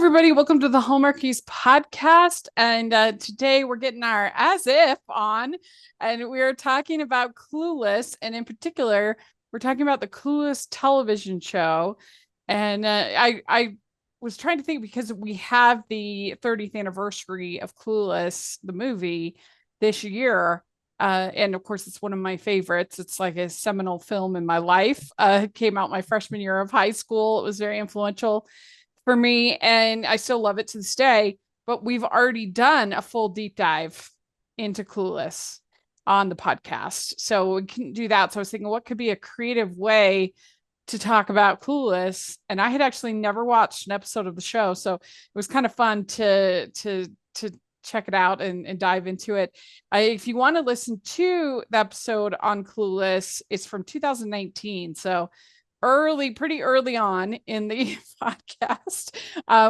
everybody. Welcome to the Hallmarkies Podcast. And today we're getting our As If on, and we're talking about Clueless. And in particular, we're talking about the Clueless television show. And I was trying to think because we have the 30th anniversary of Clueless, the movie, this year. And of course, it's one of my favorites. It's like a seminal film in my life. It came out my freshman year of high school. It was very influential for me, and I still love it to this day. But we've already done a full deep dive into Clueless on the podcast, so we can do that. So I was thinking, what could be a creative way to talk about Clueless? And I had actually never watched an episode of the show, so it was kind of fun to check it out and dive into it. If you want to listen to the episode on Clueless, it's from 2019, so pretty early on in the podcast.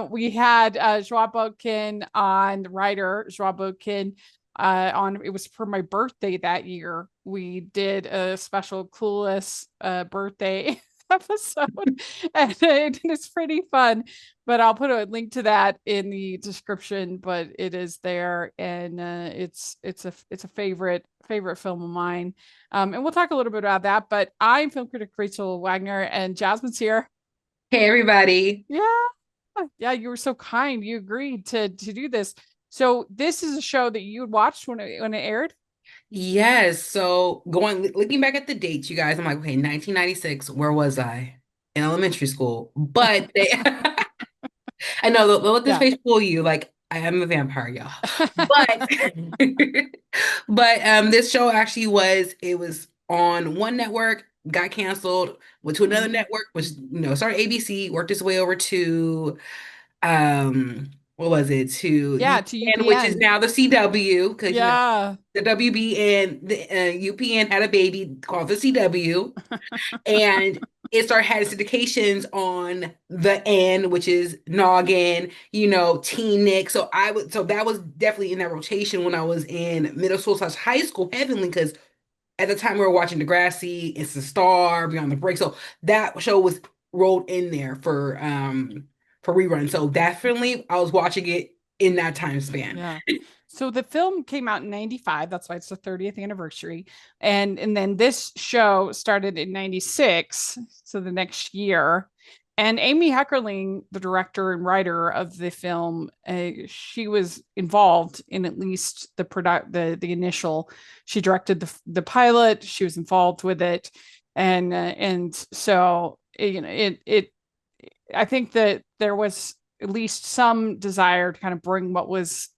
We had Joie Bodkin on, the writer Joie Bodkin, on. It was for my birthday that year. We did a special Clueless birthday episode, and it's pretty fun. But I'll put a link to that in the description. But it is there, and it's a favorite film of mine. And we'll talk a little bit about that. But I'm film critic Rachel Wagner, and Jazzman's here. Hey everybody. Yeah, you were so kind. You agreed to do this. So this is a show that you had watched when it aired. Yes, so looking back at the dates, you guys, I'm like, okay, 1996, where was I? In elementary school. But I know they'll let this face fool you, like I am a vampire, y'all. But this show actually was on one network, got canceled, went to another network, which started ABC, worked its way over to what was it, to to UPN, which is now the CW, because the WB and the UPN had a baby called the CW. And it started having syndications on the N, which is Noggin, Teen Nick. So that was definitely in that rotation when I was in middle school/high school, heavily, because at the time we were watching Degrassi, It's the Star, Beyond the Break. So that show was rolled in there for rerun. So definitely I was watching it in that time span. Yeah. So the film came out in 95. That's why it's the 30th anniversary. And then this show started in 96. So the next year. And Amy Heckerling, the director and writer of the film, she was involved in at least the initial. She directed the pilot. She was involved with it, and so I think that there was at least some desire to kind of bring what was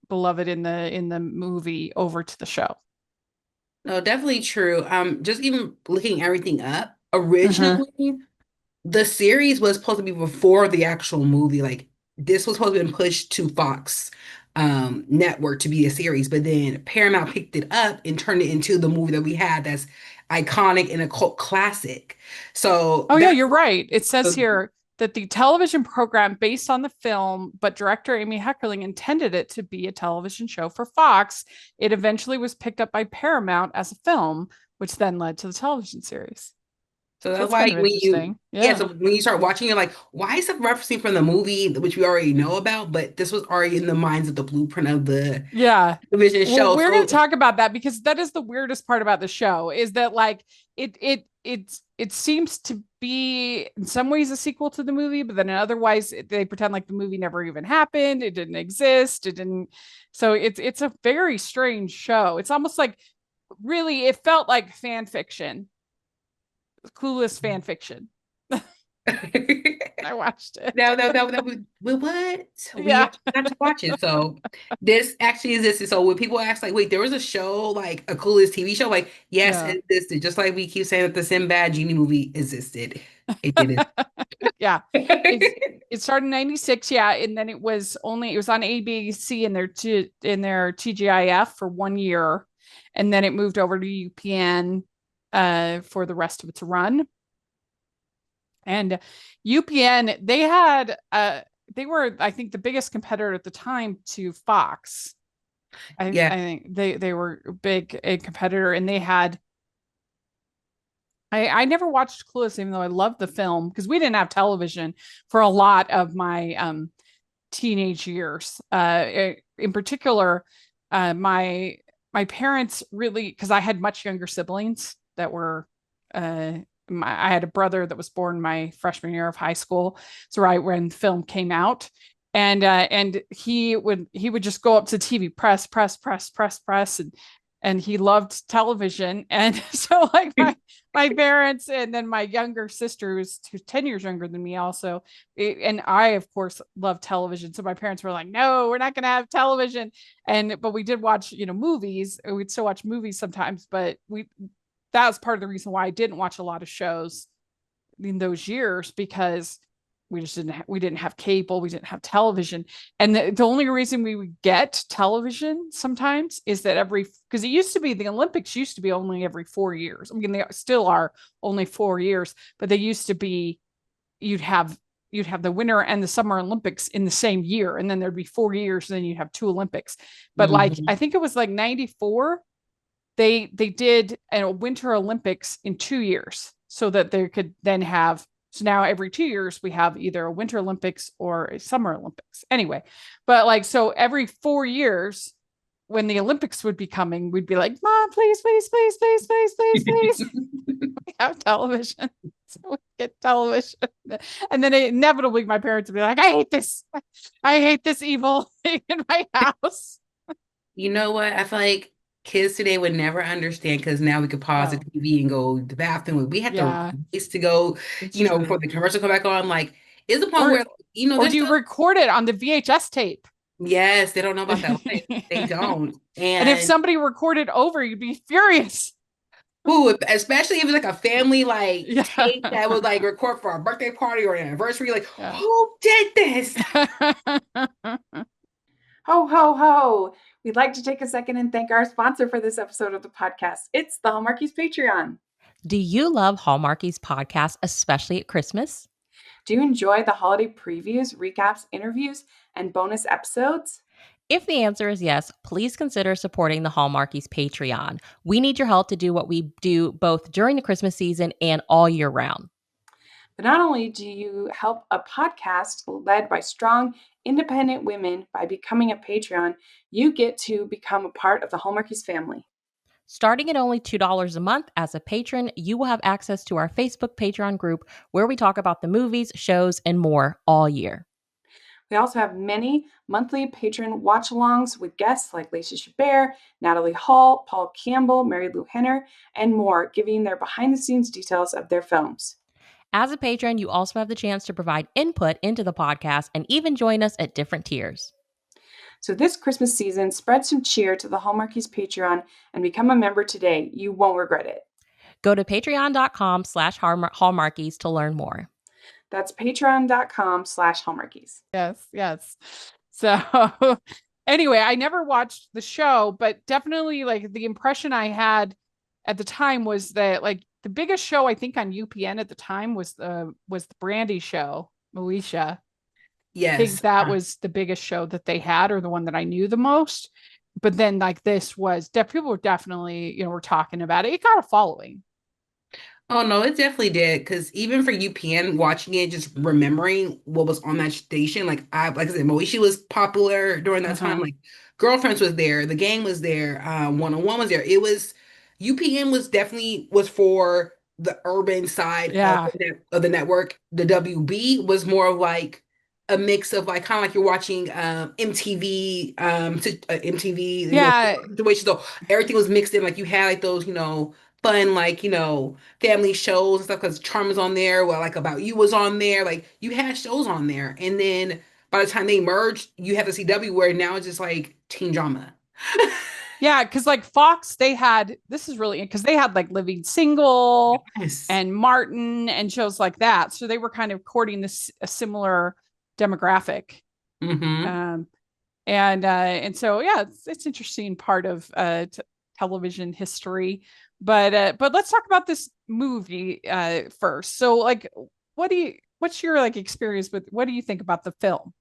beloved in the movie over to the show. No, definitely true. Just even looking everything up, originally the series was supposed to be before the actual movie. Like this was supposed to be pushed to Fox network to be a series, but then Paramount picked it up and turned it into the movie that we had that's iconic and a cult classic. So yeah, you're right. It says here that the television program based on the film, but director Amy Heckerling intended it to be a television show for Fox. It eventually was picked up by Paramount as a film, which then led to the television series. So that's why so when you start watching, you're like, why is stuff referencing from the movie, which we already know about, but this was already in the minds of the blueprint of the television show. We're going to talk about that because that is the weirdest part about the show, is that like it seems to be in some ways a sequel to the movie, but then otherwise they pretend like the movie never even happened. It didn't exist. It didn't. So it's a very strange show. It's almost like, really, it felt like fan fiction. Clueless fan fiction. I watched it. No, what? We have to watch it. So this actually existed. So when people ask, like, wait, there was a show, like a Clueless TV show, like, yes, it existed. Just like we keep saying that the Sinbad Genie movie existed. It did it. It started in 96, and then it was on ABC in their TGIF for 1 year, and then it moved over to UPN for the rest of its run. And UPN, they were, I think, the biggest competitor at the time to Fox. I think they were a big competitor, and they had. I never watched Clueless, even though I loved the film, because we didn't have television for a lot of my teenage years. In particular, my parents really, because I had much younger siblings that were, I had a brother that was born my freshman year of high school, so right when the film came out, and he would just go up to TV, press, and he loved television, and so like my parents, and then my younger sister who's 10 years younger than me also, and I of course love television, so my parents were like, no, we're not going to have television, but we did watch movies. We'd still watch movies sometimes, but that was part of the reason why I didn't watch a lot of shows in those years, because we didn't have cable, we didn't have television. And the only reason we would get television sometimes is that because it used to be, the Olympics used to be only every 4 years. I mean, they still are only 4 years, but they used to be, you'd have the Winter and the Summer Olympics in the same year, and then there'd be 4 years, and then you'd have 2 Olympics. But like, I think it was like 94, they did a Winter Olympics in 2 years, so that they could then have, so now every 2 years we have either a Winter Olympics or a Summer Olympics. Anyway, but like, so every 4 years when the Olympics would be coming, we'd be like, Mom, please, please, please, please, please, please, please. We have television. So we get television. And then inevitably my parents would be like, I hate this evil thing in my house. You know what? I feel like kids today would never understand, because now we could pause the TV and go to the bathroom. We had to race to go, before the commercial come back on. Like, is the point where, or do you record it on the VHS tape? Yes, they don't know about that. They don't. And if somebody recorded over, you'd be furious. Ooh, especially if it's like a family tape that would like record for a birthday party or an anniversary. Like, who did this? Ho, ho, ho. We'd like to take a second and thank our sponsor for this episode of the podcast. It's the Hallmarkies Patreon. Do you love Hallmarkies podcast, especially at Christmas? Do you enjoy the holiday previews, recaps, interviews, and bonus episodes? If the answer is yes, please consider supporting the Hallmarkies Patreon. We need your help to do what we do both during the Christmas season and all year round. But not only do you help a podcast led by strong, independent women by becoming a Patreon, you get to become a part of the Hallmarkies family. Starting at only $2 a month as a patron, you will have access to our Facebook Patreon group where we talk about the movies, shows, and more all year. We also have many monthly patron watch-alongs with guests like Lacey Chabert, Natalie Hall, Paul Campbell, Mary Lou Henner, and more, giving their behind-the-scenes details of their films. As a patron, you also have the chance to provide input into the podcast and even join us at different tiers. So this Christmas season, spread some cheer to the Hallmarkies Patreon and become a member today. You won't regret it. Go to patreon.com/Hallmarkies to learn more. That's patreon.com/Hallmarkies. Yes. So anyway, I never watched the show, but definitely like the impression I had at the time was that like the biggest show I think on UPN at the time was the Brandy show, Moesha. Yes. I think that was the biggest show that they had, or the one that I knew the most. But then like this was, people were definitely, were talking about it. It got a following. Oh, no, it definitely did. Because even for UPN, watching it, just remembering what was on that station, like I said, Moesha was popular during that time. Like Girlfriends was there, The Gang was there, 101 was there. It was, UPN was for the urban side of the network. The WB was more of like a mix of like kind of like you're watching MTV MTV situations. So everything was mixed in. Like you had like those fun like family shows and stuff, because Charm was on there. Well, like About You was on there. Like you had shows on there, and then by the time they merged, you have the CW, where now it's just like teen drama. Yeah, because like Fox, this is really because they had like Living Single and Martin and shows like that. So they were kind of courting a similar demographic. And so it's interesting part of television history. But let's talk about this movie first. So like, what's your like experience with, what do you think about the film?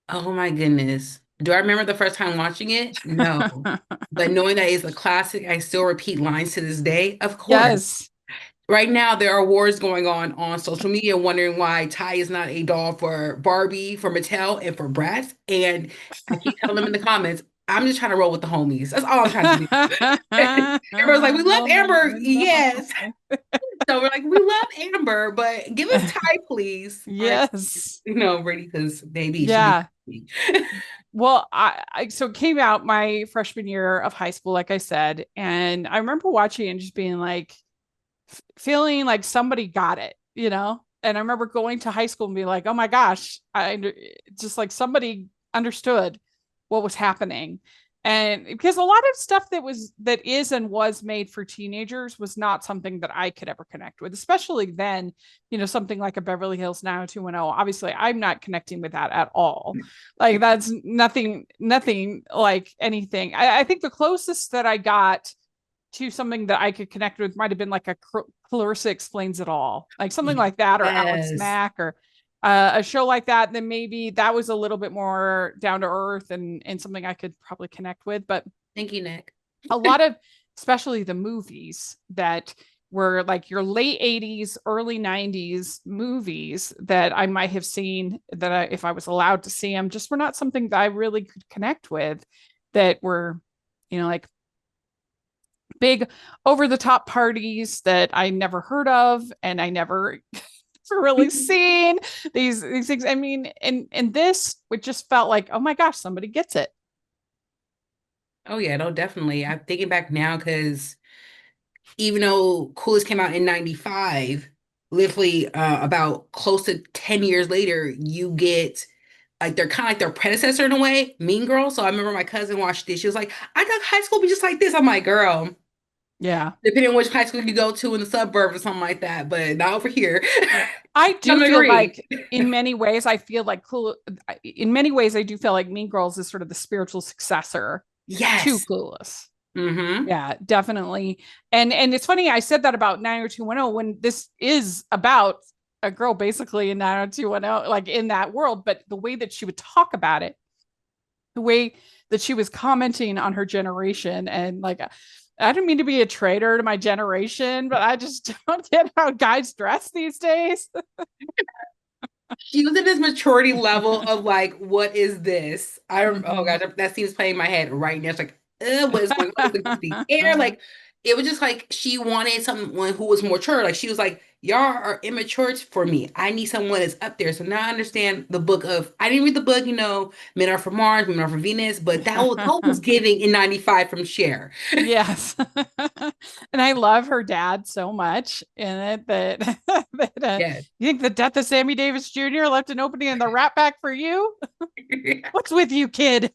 Oh my goodness. Do I remember the first time watching it? No. But knowing that it's a classic, I still repeat lines to this day, of course. Yes. Right now, there are wars going on social media wondering why Ty is not a doll for Barbie, for Mattel, and for Bratz. And I keep telling them in the comments, I'm just trying to roll with the homies. That's all I'm trying to do. Everyone's like, we love Amber. Yes. So we're like, we love Amber, but give us Ty, please. Yes. Ready, because baby. Yeah. Well, I so it came out my freshman year of high school, like I said, and I remember watching and just being like, feeling like somebody got it, And I remember going to high school and being like, oh my gosh, I just like somebody understood what was happening. And because a lot of stuff that is and was made for teenagers was not something that I could ever connect with, especially then, something like a Beverly Hills 90210. Obviously, I'm not connecting with that at all. Like that's nothing like anything. I think the closest that I got to something that I could connect with might have been like a Clarissa Explains It All, like something like that, or Alex Mack, or a show like that. Then maybe that was a little bit more down to earth and something I could probably connect with. But thank you, Nick. A lot of, especially the movies that were like your late 80s, early 90s movies that I might have seen that if I was allowed to see them, just were not something that I really could connect with, that were, like big over the top parties that I never heard of and I never really seen these things. I mean, and this, it just felt like, oh my gosh, somebody gets it. Oh yeah, no, definitely. I'm thinking back now because even though Coolest came out in 95, literally about close to 10 years later, you get like they're kind of like their predecessor in a way, Mean Girls. So I remember my cousin watched this. She was like, I thought high school would be just like this. I'm like, girl. Yeah. Depending on which high school you go to in the suburbs or something like that, but not over here. I do feel like in many ways, I do feel like Mean Girls is sort of the spiritual successor to Clueless. Mm-hmm. Yeah, definitely. And it's funny, I said that about 90210 when this is about a girl basically in 90210, like in that world, but the way that she would talk about it, the way that she was commenting on her generation, and like, I don't mean to be a traitor to my generation, but I just don't get how guys dress these days. She was at this maturity level of like, what is this? Oh gosh, that seems playing in my head right now. It's like, what is going on with the air? Like, it was just like she wanted someone who was more mature. Like she was like, y'all are immature for me. I need someone that's up there. So now I understand the book of. I didn't read the book, Men Are From Mars, Women Are From Venus, but that was giving in 95 from Cher. Yes, and I love her dad so much in it that yes. You think the death of Sammy Davis Jr. left an opening in the Rat Pack for you? What's with you, kid?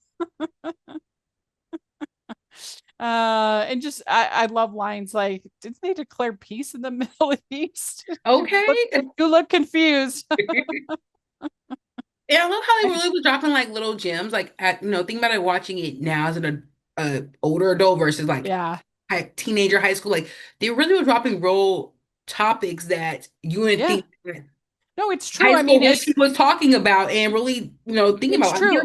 And just I love lines like, didn't they declare peace in the Middle East? Okay. You look confused. Yeah, I love how they really was dropping like little gems. Like think about it watching it now as an older adult versus like teenager, high school. Like they really were dropping real topics that you wouldn't think. No, it's true. I mean, she was talking about and really, thinking about. True.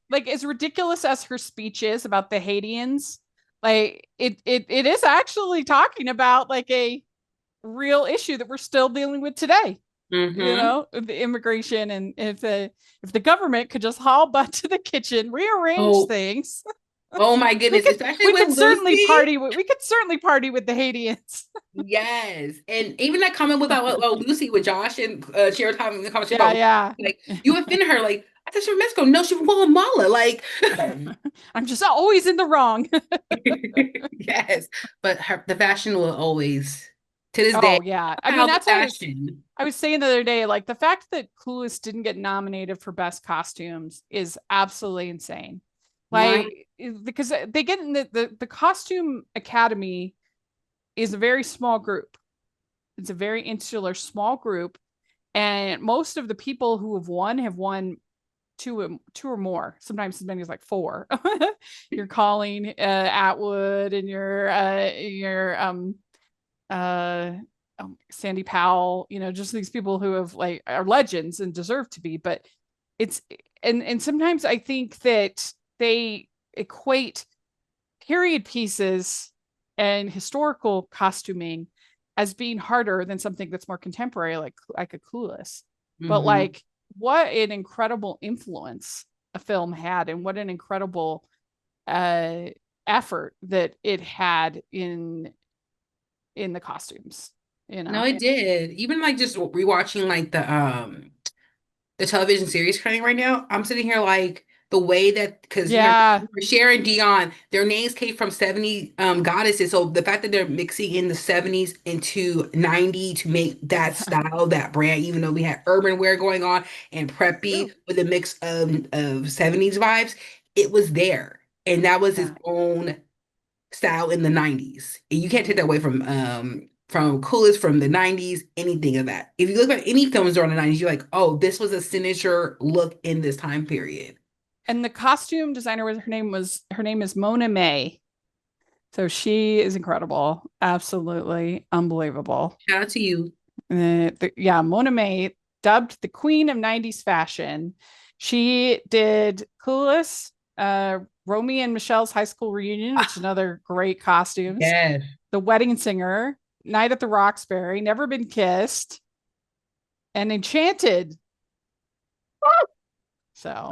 Like as ridiculous as her speech is about the Haitians, like it is actually talking about like a real issue that we're still dealing with today. Mm-hmm. The immigration, and if the government could just haul butt to the kitchen, rearrange things. Oh my goodness! We could certainly party with the Haitians. Yes, and even that comment about Lucy with Josh and Cher talking in the conversation about like you offended her. Like I thought she was Mexico. No, she was Guatemala. Like I'm just always in the wrong. Yes, but the fashion will always. To this day. Yeah. I mean, that's fashion. I was saying the other day, like the fact that Clueless didn't get nominated for best costumes is absolutely insane. Like, because they get in the Costume Academy is a very small group. It's a very insular, small group. And most of the people who have won two or more, sometimes as many as like 4. You're calling Atwood and your Sandy Powell, just these people who have like are legends and deserve to be, but it's and sometimes I think that they equate period pieces and historical costuming as being harder than something that's more contemporary, like a Clueless. But like, what an incredible influence a film had, and what an incredible effort that it had in the costumes. No, it did. Even like just rewatching like the television series coming right now, I'm sitting here like the way that, because you have Cher and Dion, their names came from 70 goddesses. So the fact that they're mixing in the 70s into 90 to make that style, that brand, even though we had urban wear going on and preppy with a mix of 70s vibes, it was there. And that was its own style in the 90s. And you can't take that away from Clueless, from the 90s, anything of that. If you look at any films during the 90s, you're like, oh, this was a signature look in this time period. And the costume designer her name is Mona May. So she is incredible. Absolutely unbelievable. Shout out to you. Mona May, dubbed the queen of 90s fashion. She did Clueless, Romy and Michelle's high school reunion, which is another great costumes. Yes. The Wedding Singer, Night at the Roxbury, Never Been Kissed, and Enchanted. So,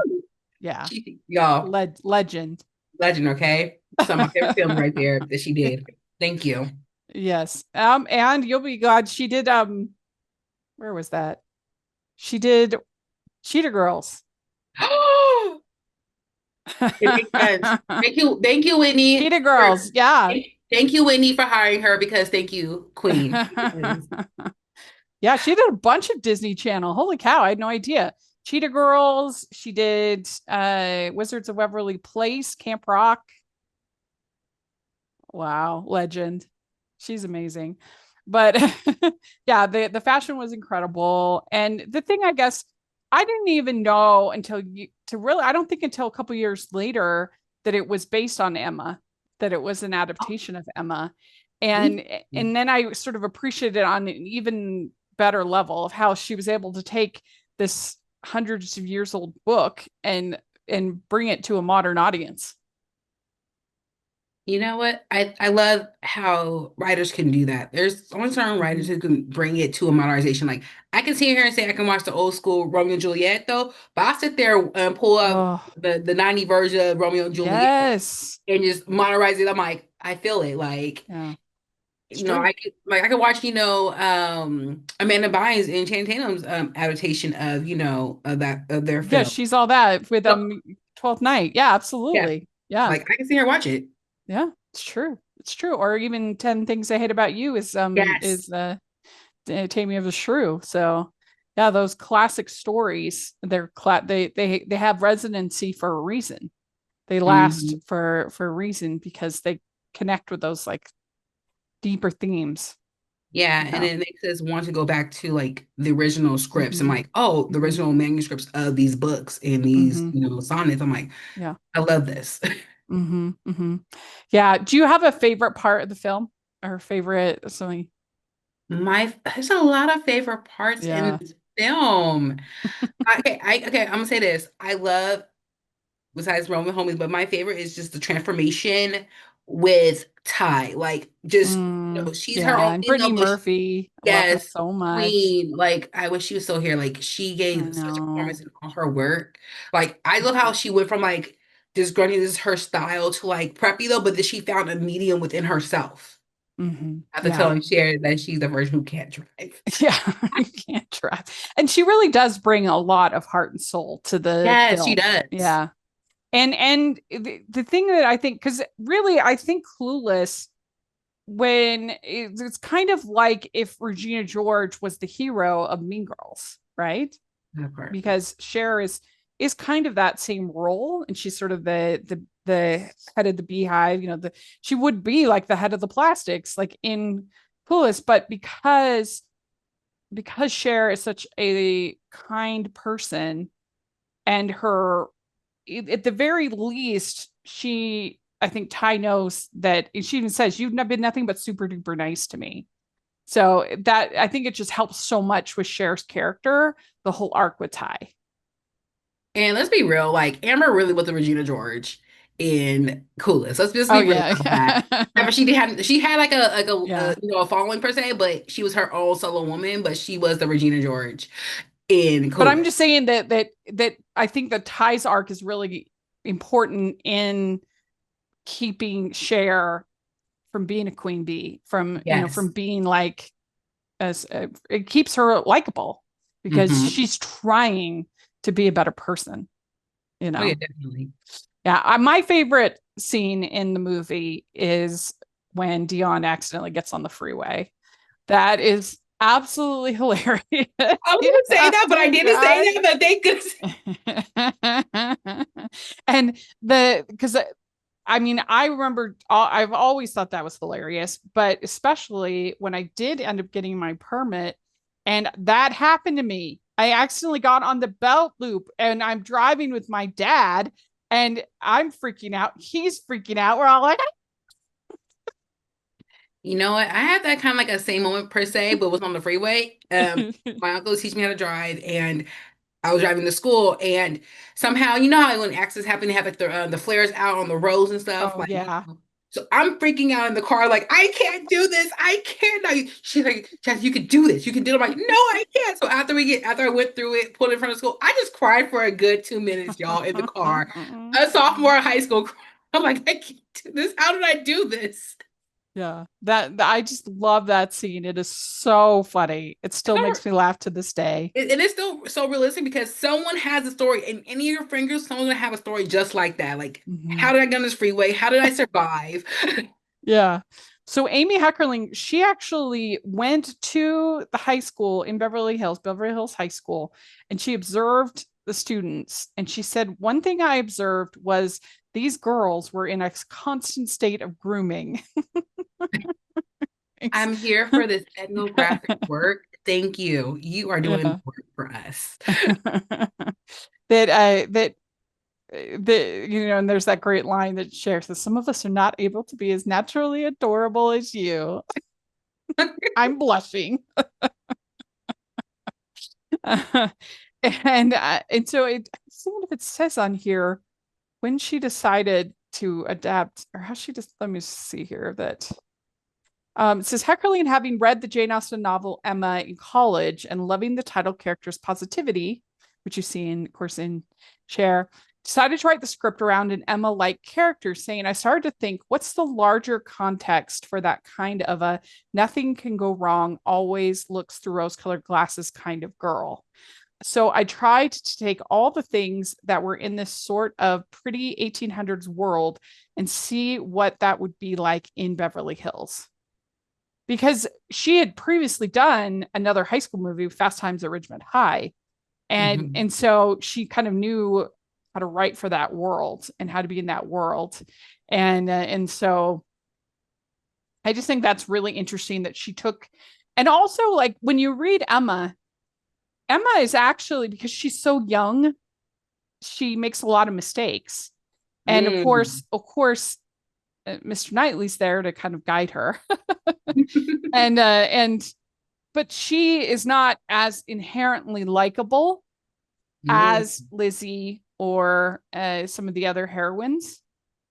yeah. Y'all. Legend. Legend, okay? Some of my favorite film right there that she did. Thank you. Yes. And you'll be glad she did, where was that? She did Cheetah Girls. It makes sense. Thank you, Whitney. Cheetah Girls, yeah. Thank you, Whitney, for hiring her, because thank you, Queen. Yeah, she did a bunch of Disney Channel. Holy cow, I had no idea. Cheetah Girls, she did Wizards of Waverly Place, Camp Rock. Wow, legend. She's amazing. But yeah, the fashion was incredible. And the thing, I guess, I didn't even know until I don't think until a couple years later that it was based on Emma, that it was an adaptation of Emma. And then I sort of appreciated it on an even better level of how she was able to take this hundreds of years old book and bring it to a modern audience. You know what? I love how writers can do that. There's only certain writers who can bring it to a modernization. Like, I can sit here and say I can watch the old school Romeo and Juliet, though, but I'll sit there and pull up the 90 version of Romeo and Juliet and just modernize it. I'm like, I feel it. Like, you know, I could watch, Amanda Bynes and Channing Tatum's adaptation of, of their film. Yeah, she's all that with 12th Night. Yeah, absolutely. Yeah. Like, I can see her watch it. Yeah, it's true. It's true. Or even 10 Things I Hate About You is Taming of the Shrew. So yeah, those classic stories, they have resonancy for a reason. They last for a reason, because they connect with those like deeper themes. Yeah, and it makes us want to go back to like the original scripts and like, oh, the original manuscripts of these books and these, sonnets. I'm like, yeah, I love this. Yeah. Do you have a favorite part of the film, or favorite something? There's a lot of favorite parts in this film. Okay, I'm gonna say this. I love, besides Roman homies, but my favorite is just the transformation with Ty. Like, just she's her own. And Brittany Murphy, love her so much. Queen. Like, I wish she was still here. Like, she gave such a performance in all her work. Like, I love how she went from like this grunty, this is her style, to like preppy though, but then she found a medium within herself. I have to tell and share that she's the version who can't drive. Yeah, can't drive. And she really does bring a lot of heart and soul to the film. She does. Yeah. And the thing that I think, because really, I think Clueless, when it's kind of like if Regina George was the hero of Mean Girls, right? Of course. Because Cher is kind of that same role, and she's sort of the head of the beehive. She would be like the head of the plastics, like in Clueless, but because Cher is such a kind person, and her, at the very least, I think Ty knows that. She even says, "You've been nothing but super duper nice to me." So that, I think it just helps so much with Cher's character, the whole arc with Ty. And let's be real, like, Amber really was the Regina George. in Clueless. Let's just be real about that. Remember, she had like a a following per se, but she was her own solo woman. But she was the Regina George in Clueless. But I'm just saying that I think that Ty's arc is really important in keeping Cher from being a queen bee, from from being like it keeps her likable because she's trying to be a better person. Oh, yeah, definitely. Yeah, my favorite scene in the movie is when Dion accidentally gets on the freeway. That is absolutely hilarious. I was going to say that, but I didn't say that. But they could. And because I mean, I remember I've always thought that was hilarious, but especially when I did end up getting my permit, and that happened to me. I accidentally got on the belt loop, and I'm driving with my dad. And I'm freaking out. He's freaking out. We're all like, you know what? I had that kind of like a same moment per se, but it was on the freeway. My uncle was teaching me how to drive, and I was driving to school, and somehow, you know how when accidents happen, they have like the flares out on the roads and stuff. Oh, like, yeah. So I'm freaking out in the car, like, I can't do this. I can't. She's like, Jess, you can do this. You can do it. I'm like, no, I can't. So after I went through it, pulled in front of school, I just cried for a good 2 minutes, y'all, in the car. A sophomore in high school. I'm like, I can't do this. How did I do this? Yeah, that I just love that scene. It is so funny. It still makes me laugh to this day. And it's still so realistic because someone has a story, and any of your fingers, someone's gonna have a story just like that. Like, how did I get on this freeway? How did I survive? Yeah. So Amy Heckerling, she actually went to the high school in Beverly Hills High School, and she observed the students. And she said, one thing I observed was these girls were in a constant state of grooming. I'm here for this ethnographic work. Thank you. You are doing work for us. that and there's that great line that Cher says, some of us are not able to be as naturally adorable as you. I'm blushing. And so I see if it says on here when she decided to adapt, or how she just, let me see here that it says Heckerling, having read the Jane Austen novel Emma in college and loving the title character's positivity, which you see in, of course, in Cher, decided to write the script around an Emma-like character, saying, I started to think, what's the larger context for that kind of a nothing can go wrong, always looks through rose-colored glasses kind of girl. So I tried to take all the things that were in this sort of pretty 1800s world and see what that would be like in Beverly Hills. Because she had previously done another high school movie, Fast Times at Ridgemont High. And so she kind of knew how to write for that world and how to be in that world. And so I just think that's really interesting that she took, and also like when you read Emma is actually, because she's so young, she makes a lot of mistakes. And of course, Mr. Knightley's there to kind of guide her. But she is not as inherently likable as Lizzie or some of the other heroines,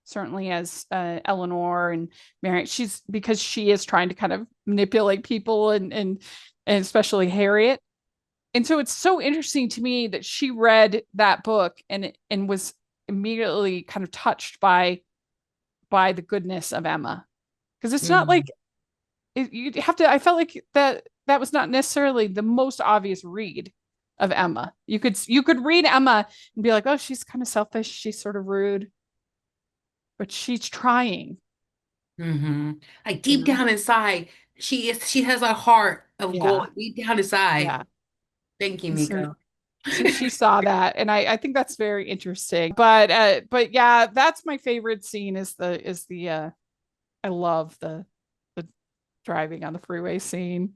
certainly as Eleanor and Mary. Because she is trying to kind of manipulate people and especially Harriet. And so it's so interesting to me that she read that book and was immediately kind of touched by the goodness of Emma. Because it's not like you have to, I felt like that was not necessarily the most obvious read of Emma. You could read Emma and be like, oh, she's kind of selfish, she's sort of rude, but she's trying. Like deep down inside, she has a heart of gold deep down inside. Yeah. Thank you, Miko. So she saw that, and I think that's very interesting. But yeah, that's my favorite scene is the I love the driving on the freeway scene.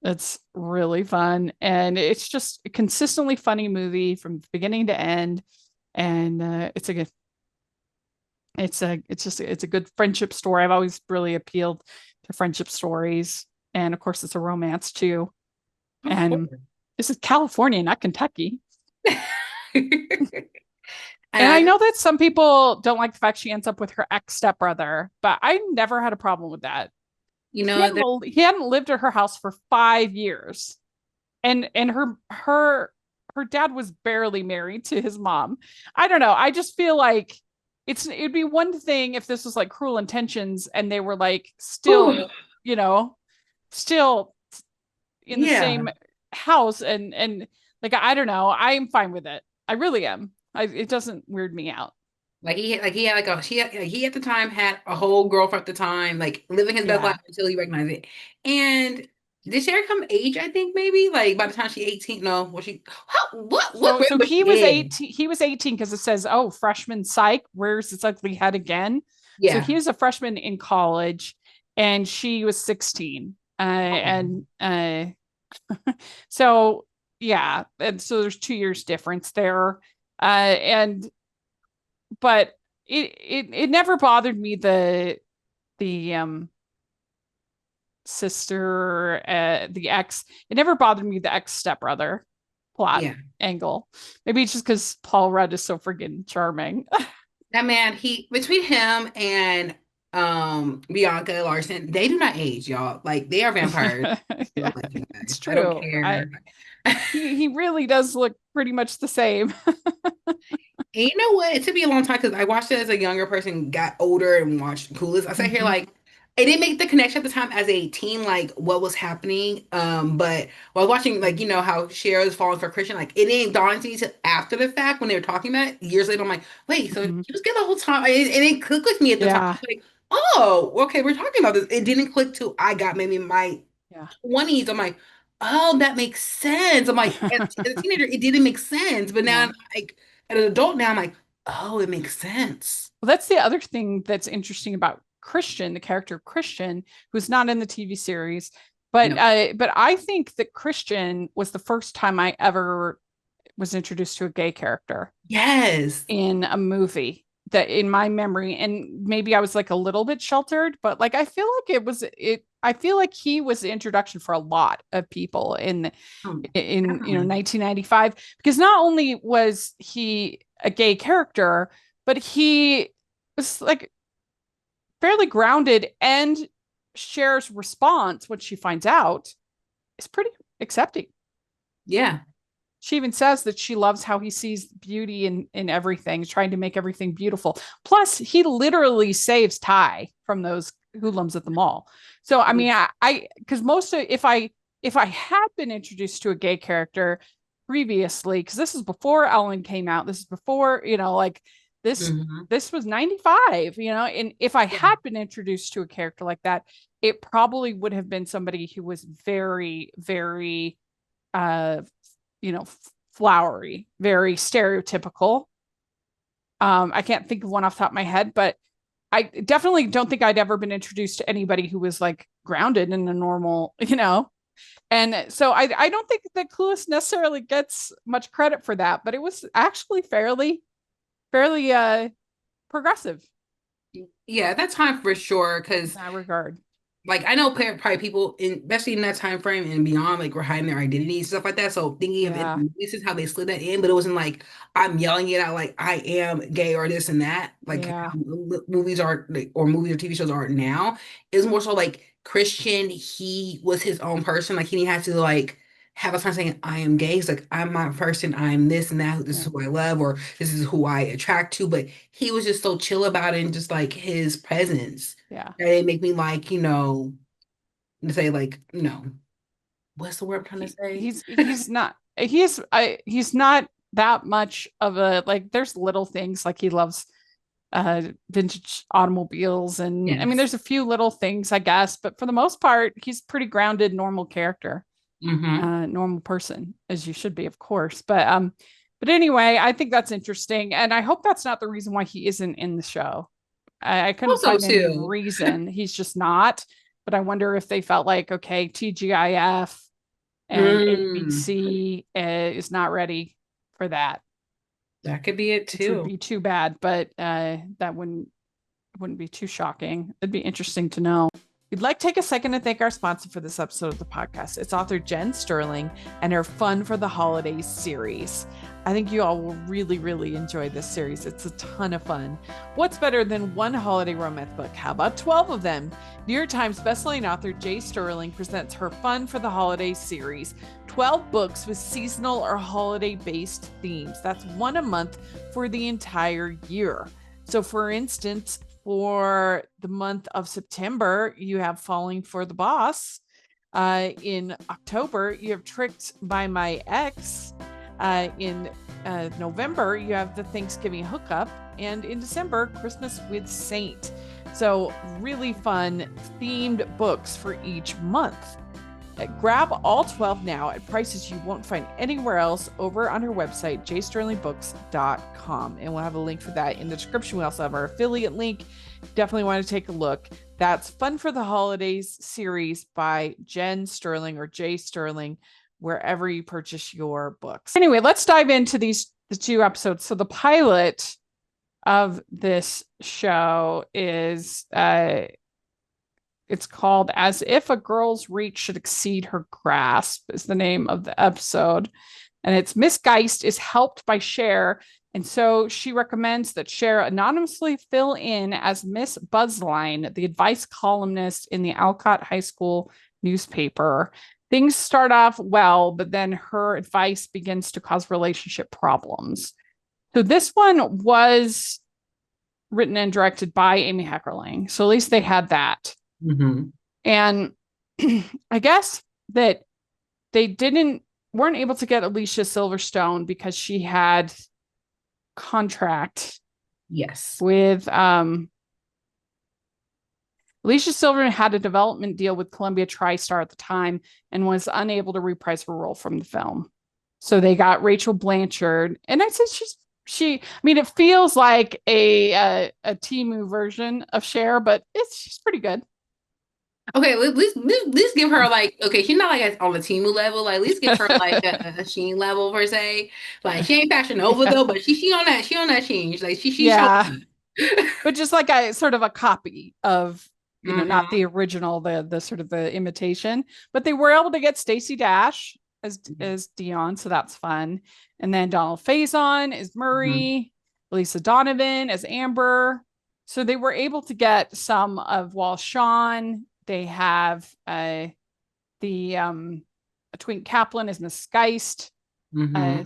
It's really fun, and it's just a consistently funny movie from beginning to end, and it's a good friendship story. I've always really appealed to friendship stories, and of course it's a romance too. And this is California, not Kentucky. And I know that some people don't like the fact she ends up with her ex-stepbrother, but I never had a problem with that. You know, he hadn't lived at her house for 5 years. And her dad was barely married to his mom. I don't know. I just feel like it'd be one thing if this was like Cruel Intentions and they were like still, still in the same house and like I don't know. I'm fine with it. I really am. It doesn't weird me out. He at the time had a whole girlfriend at the time, like living his best life until he recognized it. And did she ever come age? I think maybe like by the time she 18. No, was she? So he was 18. He was 18 because it says, "Oh, freshman psych. Where's its ugly head again?" Yeah. So he was a freshman in college, and she was 16. So yeah, and so there's 2 years difference there, but it never bothered me the sister, the ex. It never bothered me the ex stepbrother plot angle. Maybe it's just because Paul Rudd is so freaking charming. That man, between him and Bianca Larson, they do not age, y'all. Like they are vampires. It's true. I don't care. He really does look pretty much the same. And you know what? It took me a long time because I watched it as a younger person, got older and watched Clueless. I sat here like I didn't make the connection at the time as a teen, like what was happening. But while watching, like, how Cher is falling for Christian, like it didn't dawn on me until after the fact when they were talking about it years later. I'm like, wait, so he was good the whole time. It didn't click with me at the time. Like, oh, okay, we're talking about this. It didn't click till I got maybe my 20s. I'm like, oh, that makes sense. I'm like, as a teenager, it didn't make sense. But now, like, as an adult now, I'm like, oh, it makes sense. Well, that's the other thing that's interesting about Christian, the character of Christian, who's not in the TV series. But I think that Christian was the first time I ever was introduced to a gay character. Yes. In a movie, that in my memory, and maybe I was like a little bit sheltered, but like I feel like he was the introduction for a lot of people in 1995, because not only was he a gay character, but he was like fairly grounded, and Cher's response when she finds out is pretty accepting. Yeah. She even says that she loves how he sees beauty in everything, trying to make everything beautiful. Plus, he literally saves Ty from those hoodlums at the mall. So, I mean, because if I had been introduced to a gay character previously, because this is before Ellen came out, this is before, this was 95, and if I had been introduced to a character like that, it probably would have been somebody who was very, very, flowery, very stereotypical. I can't think of one off the top of my head, but I definitely don't think I'd ever been introduced to anybody who was like grounded in a normal, And so I don't think that Clueless necessarily gets much credit for that, but it was actually fairly progressive. Yeah, at that time for sure. Because in that regard. Like I know probably people, especially in that time frame and beyond, like were hiding their identities, stuff like that. So thinking of it, this is how they slid that in, but it wasn't like I'm yelling it out like I am gay or this and that. Like movies are, or movies or TV shows are now. It's more so like Christian. He was his own person. Like he didn't have to like have a time saying I am gay. He's like I'm my person. I'm this and that. This is who I love, or this is who I attract to. But he was just so chill about it, and just like his presence. Yeah. That it make me like, to say like, what's the word I'm trying to say? He's not that much of a, like, there's little things like he loves vintage automobiles, and I mean there's a few little things I guess, but for the most part he's pretty grounded, normal character, normal person, as you should be, of course. But anyway, I think that's interesting, and I hope that's not the reason why he isn't in the show. I couldn't find any reason. He's just not. But I wonder if they felt like, okay, TGIF and ABC is not ready for that. That could be it too. It would be too bad, but that wouldn't be too shocking. It'd be interesting to know. We'd like to take a second to thank our sponsor for this episode of the podcast. It's author Jen Sterling and her Fun for the Holidays series. I think you all will really, really enjoy this series. It's a ton of fun. What's better than one holiday romance book? How about 12 of them? New York Times bestselling author J. Sterling presents her Fun for the Holidays series. 12 books with seasonal or holiday-based themes. That's one a month for the entire year. So for instance, for the month of September, you have Falling for the Boss. In October, you have Tricked by My Ex. In November, you have the Thanksgiving Hookup. And in December, Christmas with Saint. So really fun themed books for each month. Grab all 12 now at prices you won't find anywhere else over on her website, jsterlingbooks.com. And we'll have a link for that in the description. We also have our affiliate link. Definitely want to take a look. That's Fun for the Holidays series by Jen Sterling or J. Sterling, wherever you purchase your books. Anyway, let's dive into the 2 episodes. So the pilot of this show is it's called As If a Girl's Reach Should Exceed Her Grasp is the name of the episode. And it's Miss Geist is helped by Cher. And so she recommends that Cher anonymously fill in as Miss Buzzline, the advice columnist in the Alcott High School newspaper. Things start off well, but then her advice begins to cause relationship problems. So this one was written and directed by Amy Heckerling. So at least they had that. Mm-hmm. And I guess that they weren't able to get Alicia Silverstone because she had contract. Yes. With Alicia Silverstone had a development deal with Columbia TriStar at the time and was unable to reprise her role from the film. So they got Rachel Blanchard, and I said it feels like a Temu version of Cher, but she's pretty good. Okay, let's give her she's not like on the Temu level. Like, at least give her like a Sheen level per se. Like, she ain't Fashion Nova though, but she on that Sheen. Like she but just like a sort of a copy of not the original, the sort of the imitation. But they were able to get Stacey Dash as Dion, so that's fun. And then Donald Faison as Murray, Lisa Donovan as Amber. So they were able to get some of Sean. They have Twink Kaplan as Miss Geist.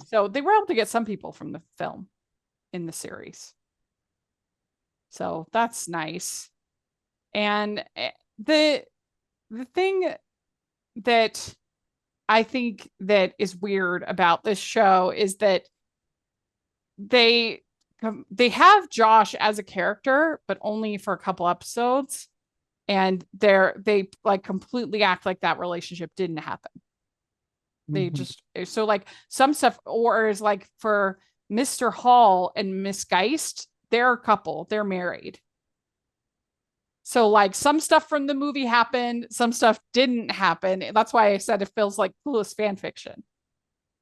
So they were able to get some people from the film in the series. So that's nice. And the thing that I think that is weird about this show is that they have Josh as a character, but only for a couple episodes. And they like completely act like that relationship didn't happen. They just, so like some stuff, or is like for Mr. Hall and Miss Geist, they're a couple, they're married. So like some stuff from the movie happened, some stuff didn't happen. That's why I said it feels like Clueless fan fiction.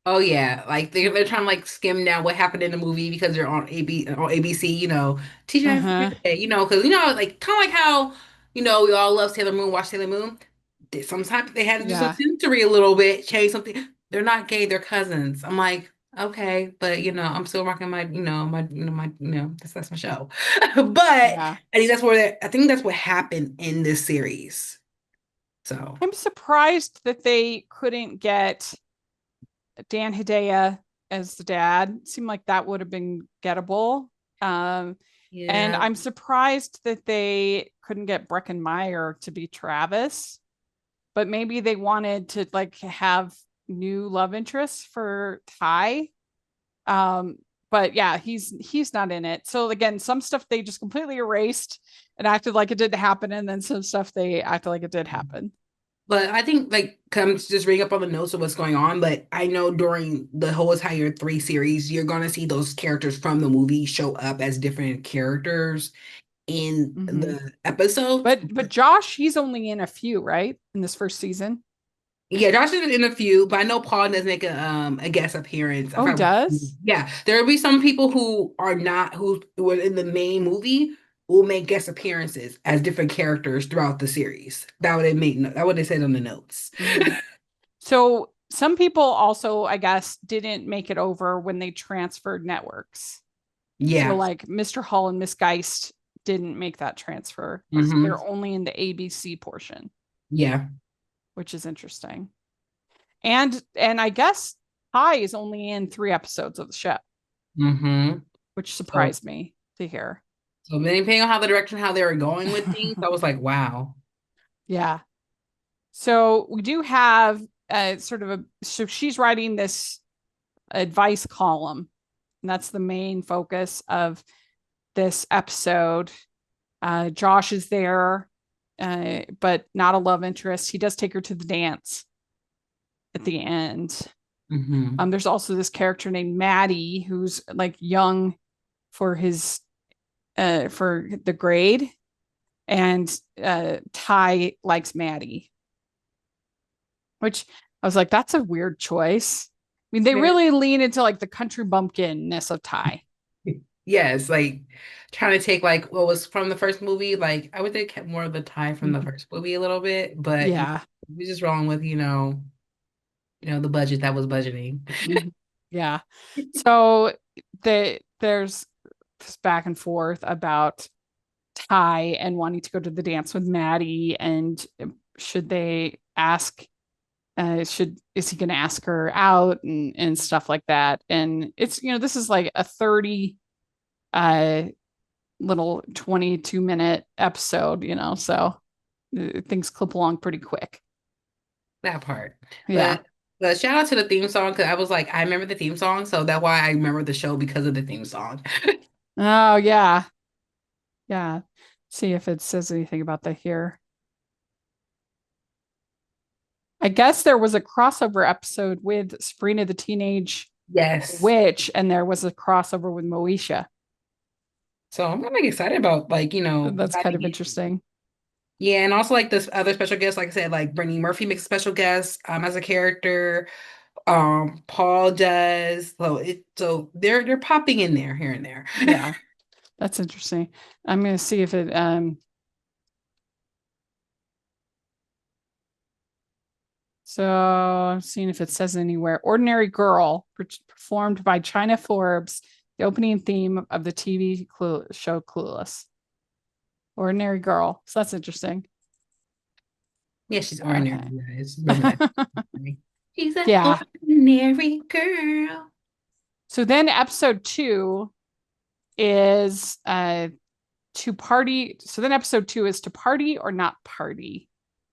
Oh yeah, like they're trying to like skim down what happened in the movie because they're on ABC, TGI, because like kind of like how we all love Sailor Moon, watch Sailor Moon. Sometimes they had to do some sensory a little bit, change something. They're not gay, they're cousins. I'm like, okay, but I'm still rocking my that's my show. But I think that's what happened in this series. So I'm surprised that they couldn't get Dan Hedaya as the dad. It seemed like that would have been gettable. And I'm surprised that they couldn't get Breckin Meyer to be Travis, but maybe they wanted to like have new love interests for Ty. But yeah, he's not in it. So again, some stuff they just completely erased and acted like it didn't happen, and then some stuff they acted like it did happen. But I think like I'm just reading up on the notes of what's going on. But I know during the whole entire 3 series, you're gonna see those characters from the movie show up as different characters in the episode. But Josh, he's only in a few, right? In this first season. Yeah, Josh is in a few, but I know Paul does make a guest appearance. Oh, he does? Yeah, there will be some people who are not who were in the main movie will make guest appearances as different characters throughout the series. That what they said on the notes. Mm-hmm. So some people also, I guess, didn't make it over when they transferred networks. Yeah. So like Mr. Hall and Miss Geist didn't make that transfer. Mm-hmm. They're only in the ABC portion. Yeah. Which is interesting. And I guess Ty is only in 3 episodes of the show. Mm-hmm. Which surprised me to hear. So depending on how they were going with things, I was like, wow. Yeah. So we do have so she's writing this advice column, and that's the main focus of this episode. Josh is there, but not a love interest. He does take her to the dance at the end. Mm-hmm. There's also this character named Maddie who's like young for his for the grade, and Ty likes Maddie, which I was like, that's a weird choice. I mean, they really lean into like the country bumpkin-ness of Ty. Yes, like trying to take like what was from the first movie. Like I would think more of the Ty from the first movie a little bit, but yeah, we're just wrong with the budget that was budgeting. Yeah. So there's this back and forth about Ty and wanting to go to the dance with Maddie, and should they ask is he going to ask her out and stuff like that. And it's, this is like a 30 little 22-minute episode, so things clip along pretty quick. That part. Yeah. But shout out to the theme song, because I was like, I remember the theme song, so that's why I remember the show, because of the theme song. Oh yeah. Yeah. See if it says anything about that here. I guess there was a crossover episode with Sabrina the Teenage Witch, and there was a crossover with Moesha. So I'm really excited about that's kind of interesting. Yeah, and also like this other special guest, like I said, like Brittany Murphy makes a special guest as a character. Paul does. So they're popping in there here and there. Yeah, that's interesting. I'm gonna see if it So I'm seeing if it says anywhere. Ordinary Girl, performed by China Forbes, the opening theme of the TV show Clueless. Ordinary Girl. So that's interesting. Yeah, she's ordinary. Okay. She's an ordinary girl. So then episode 2 is to party. So then episode 2 is to party or not party.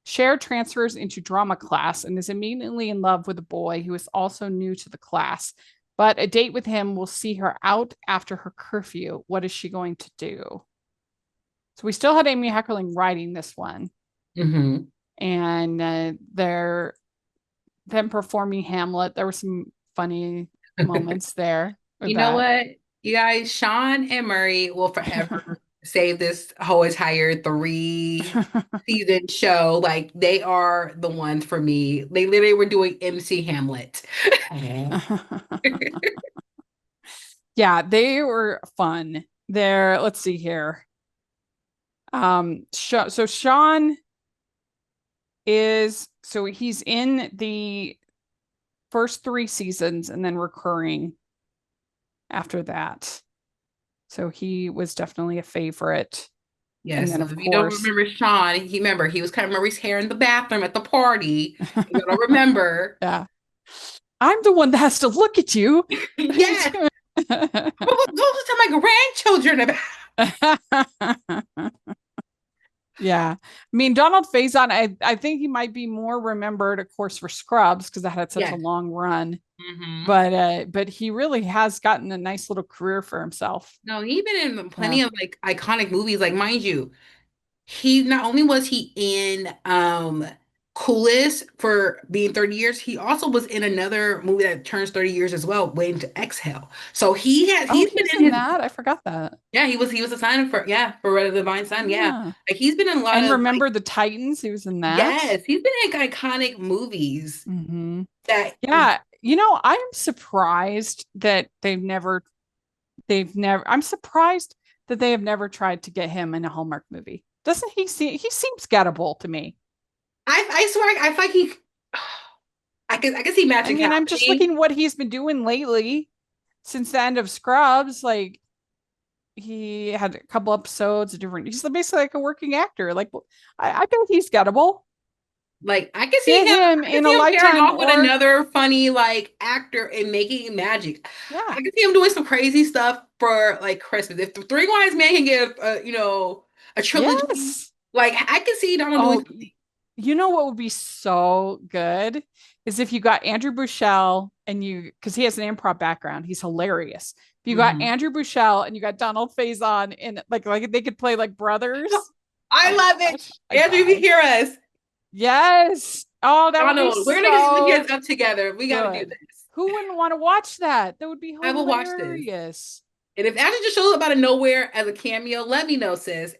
Cher transfers into drama class and is immediately in love with a boy who is also new to the class. But a date with him will see her out after her curfew. What is she going to do? So we still had Amy Heckerling writing this one. Mm-hmm. And they're them performing Hamlet. There were some funny moments there. You know what? You guys, Sean and Murray will forever save this whole entire 3-season show. Like, they are the ones for me. They literally were doing MC Hamlet. Yeah, they were fun. Let's see here. So Sean he's in the first 3 seasons and then recurring after that. So he was definitely a favorite. Yes, and then, if you don't remember Sean, he was cutting Murray's hair in the bathroom at the party. You don't remember. Yeah. I'm the one that has to look at you. Yeah. Go to my grandchildren about. Yeah. I mean, Donald Faison, I think he might be more remembered, of course, for Scrubs, because that had such a long run. Mm-hmm. But he really has gotten a nice little career for himself. No, he's been in plenty of like iconic movies. Like, mind you, he not only was he in Clueless for being 30 years, he also was in another movie that turns 30 years as well, Waiting to Exhale. So he's been in that. I forgot that. Yeah, he was a sign for Red of the Divine Sun. Yeah. Like, he's been in a lot of Remember the Titans, he was in that. Yes, he's been in iconic movies. Mm-hmm. I'm surprised that I'm surprised that they have never tried to get him in a Hallmark movie. Doesn't he seems gettable to me. I swear, I feel like he. I can see magic. I mean, I'm just looking what he's been doing lately since the end of Scrubs. Like, he had a couple episodes of different. He's basically like a working actor. Like, I bet he's gettable. Like, I can see him in a Lifetime off with another funny like actor and making magic. Yeah, I can see him doing some crazy stuff for like Christmas. If the Three Wise Men can get a trilogy, like I can see Donald doing. You know what would be so good is if you got Andrew Buchel and because he has an improv background, he's hilarious. If you got Andrew Buchel and you got Donald Faison and like they could play like brothers. I love it. Andrew, if you hear us. Yes. Oh, that would be so we're gonna get the kids up together. We gotta do this. Who wouldn't want to watch that? That would be hilarious. I will watch this. And if Ashley just shows up out of nowhere as a cameo, let me know, sis.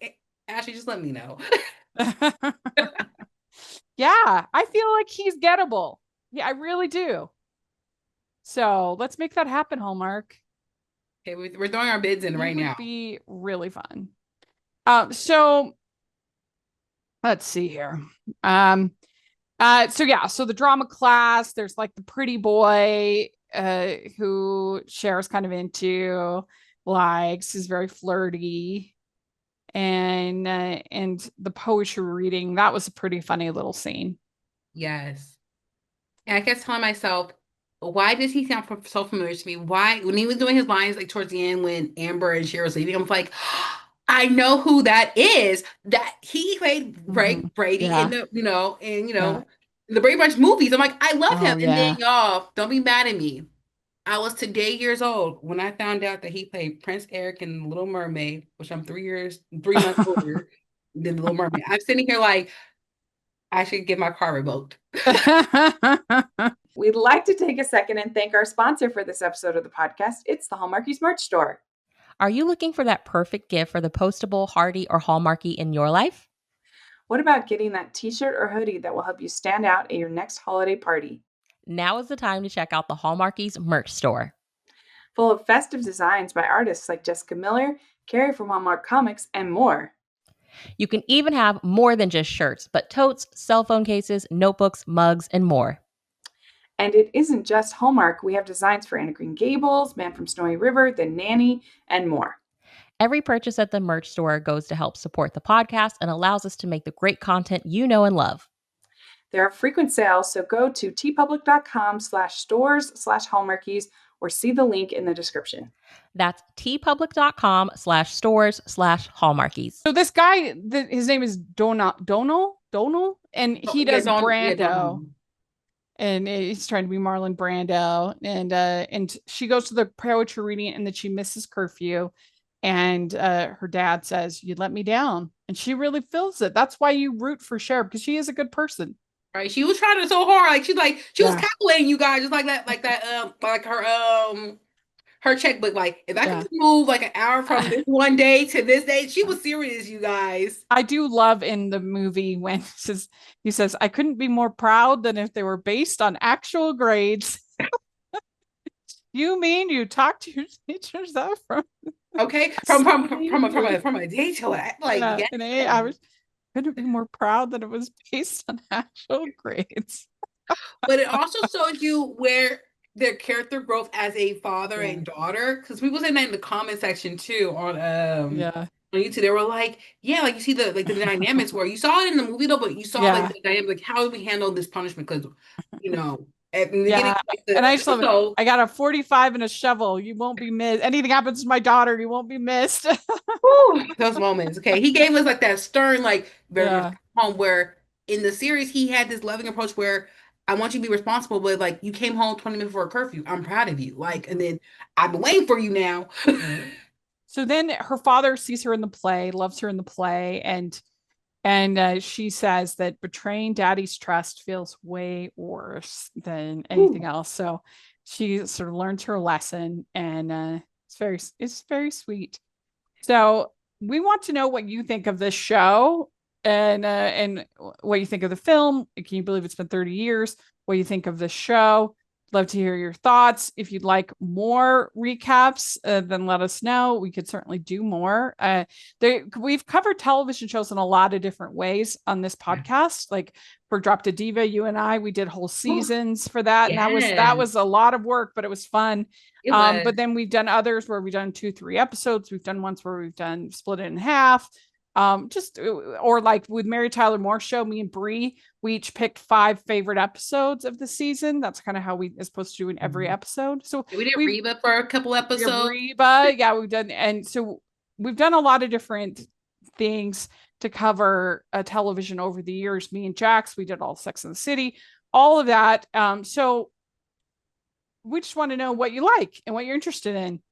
Ashley, just let me know. Yeah, I feel like he's gettable. Yeah, I really do. So let's make that happen, Hallmark. Okay, we're throwing our bids in right now. It would be really fun. So let's see here. So the drama class, there's like the pretty boy who Cher's kind of into, likes, is very flirty. And the poetry reading, that was a pretty funny little scene. Yes. And I kept telling myself, why does he sound so familiar to me? Why, when he was doing his lines like towards the end when Amber and Cher was leaving, I'm like, I know who that is. That he played Brady in the the Brady Bunch movies. I'm like, I love him. And then y'all, don't be mad at me. I was today years old when I found out that he played Prince Eric in The Little Mermaid, which I'm 3 months older than The Little Mermaid. I'm sitting here like, I should get my car revoked. We'd like to take a second and thank our sponsor for this episode of the podcast. It's the Hallmarkies merch store. Are you looking for that perfect gift for the postable, Hardy, or Hallmarky in your life? What about getting that t-shirt or hoodie that will help you stand out at your next holiday party? Now is the time to check out the Hallmarkies merch store. Full of festive designs by artists like Jessica Miller, Carrie from Hallmark Comics, and more. You can even have more than just shirts, but totes, cell phone cases, notebooks, mugs, and more. And it isn't just Hallmark. We have designs for Anna Green Gables, Man from Snowy River, The Nanny, and more. Every purchase at the merch store goes to help support the podcast and allows us to make the great content you know and love. There are frequent sales, so go to tpublic.com/stores/Hallmarkies or see the link in the description. That's tpublic.com/stores/Hallmarkies. So this guy, his name is Donal, and he does Brando. And he's trying to be Marlon Brando. And she goes to the poetry reading and then she misses curfew. And her dad says, "You let me down." And she really feels it. That's why you root for Cher, because she is a good person. Right. She was trying so hard. Like she was calculating you guys just like her checkbook. Like if I could move like an hour from this one day to this day, she was serious, you guys. I do love in the movie when he says, "I couldn't be more proud than if they were based on actual grades." You mean you talked to your teachers that from? Okay, from a day to like an 8 hours. Couldn't be more proud that it was based on actual grades. But it also shows you where their character growth as a father and daughter, because we was in that in the comment section too on YouTube. They were like, like you see the dynamics where you saw it in the movie though, but you saw like the dynamic, like how do we handle this punishment? Because and I just love it. I got a 45 and a shovel. You won't be missed. Anything happens to my daughter, you won't be missed. Those moments. Okay, he gave us like that stern, like very home. Where in the series he had this loving approach where I want you to be responsible, but like you came home 20 minutes before a curfew. I'm proud of you. Like, and then I've been waiting for you now. So then her father sees her in the play, loves her in the play, and she says that betraying daddy's trust feels way worse than anything else. So she sort of learns her lesson, and it's very sweet. So we want to know what you think of this show, and what you think of the film. Can you believe it's been 30 years? What you think of the show? Love to hear your thoughts. If you'd like more recaps, then let us know. We could certainly do more. We've covered television shows in a lot of different ways on this podcast. Like for Drop to Diva, you and I, we did whole seasons for that. And that was a lot of work, but it was fun. But then we've done others where we've done 2-3 episodes. We've done ones where we've done split it in half. Or like with Mary Tyler Moore's show, me and Bree, we each picked 5 favorite episodes of the season. That's kind of how we are supposed to do in every episode. So we did Reba for a couple episodes. Reba, yeah, we've done, and so we've done a lot of different things to cover television over the years. Me and Jax, we did all Sex and the City, all of that. So we just want to know what you like and what you're interested in,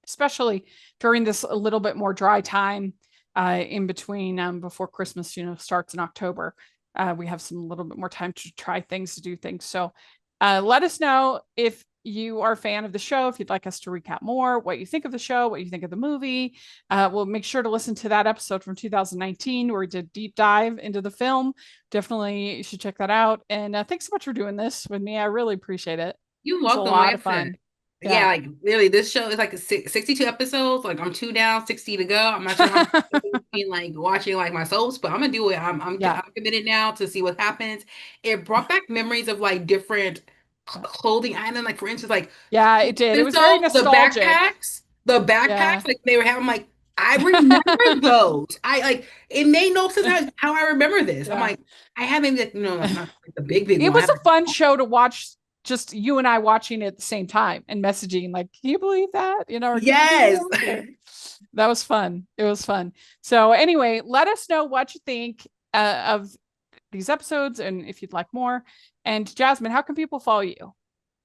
especially during this a little bit more dry time. In between before Christmas, starts in October. We have some little bit more time to try things, to do things. So let us know if you are a fan of the show, if you'd like us to recap more, what you think of the show, what you think of the movie. We'll make sure to listen to that episode from 2019 where we did deep dive into the film. Definitely you should check that out. And thanks so much for doing this with me. I really appreciate it. You're welcome. It's a lot of fun. Yeah, like really, this show is like 62 episodes. Like I'm 2 down, 60 to go. I'm not sure how I'm like watching like my soaps, but I'm gonna do it. I'm committed now to see what happens. It brought back memories of like different clothing items. Like for instance, like it did. It was very nostalgic. The backpacks, like they were having. Like I remember those. I like it made no sense how I remember this. I'm like I haven't like not like the big. It was a fun show to watch. Just you and I watching it at the same time and messaging like, can you believe that? Yes. That was fun. It was fun. So anyway, let us know what you think of these episodes and if you'd like more. And Jazzman, how can people follow you?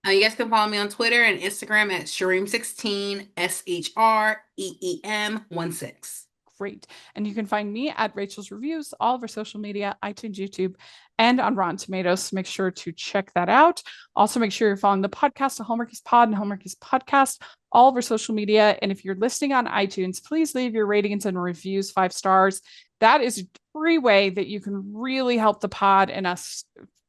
You guys can follow me on Twitter and Instagram at Shreem16, SHREEM16. Great. And you can find me at Rachel's Reviews, all of our social media, iTunes, YouTube, and on Rotten Tomatoes. So make sure to check that out. Also, make sure you're following the podcast, the Hallmarkies Pod and Hallmarkies Podcast, all of our social media. And if you're listening on iTunes, please leave your ratings and reviews 5 stars. That is a free way that you can really help the pod and us.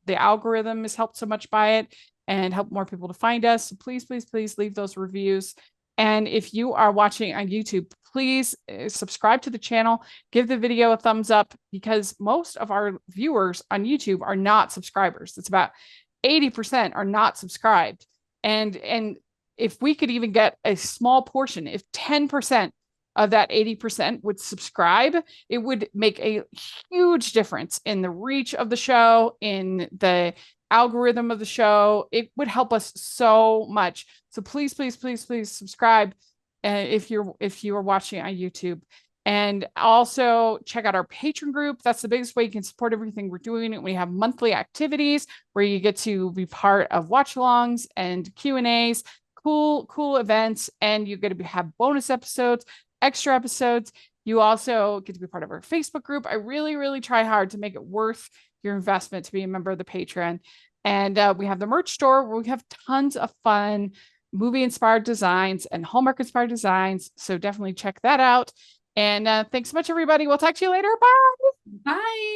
The algorithm is helped so much by it and help more people to find us. So please, please, please leave those reviews. And if you are watching on YouTube, please subscribe to the channel, give the video a thumbs up, because most of our viewers on YouTube are not subscribers. It's about 80% are not subscribed. And if we could even get a small portion, if 10% of that 80% would subscribe, it would make a huge difference in the reach of the show, in the algorithm of the show. It would help us so much. So please, please, please, please subscribe if you are watching on YouTube. And also check out our Patreon group. That's the biggest way you can support everything we're doing. We have monthly activities where you get to be part of watch-alongs and Q&As, cool events, and you get to have bonus episodes, extra episodes. You also get to be part of our Facebook group. I really, really try hard to make it worth your investment to be a member of the Patreon. And we have the merch store where we have tons of fun movie-inspired designs and Hallmark-inspired designs. So definitely check that out. And thanks so much, everybody. We'll talk to you later. Bye. Bye.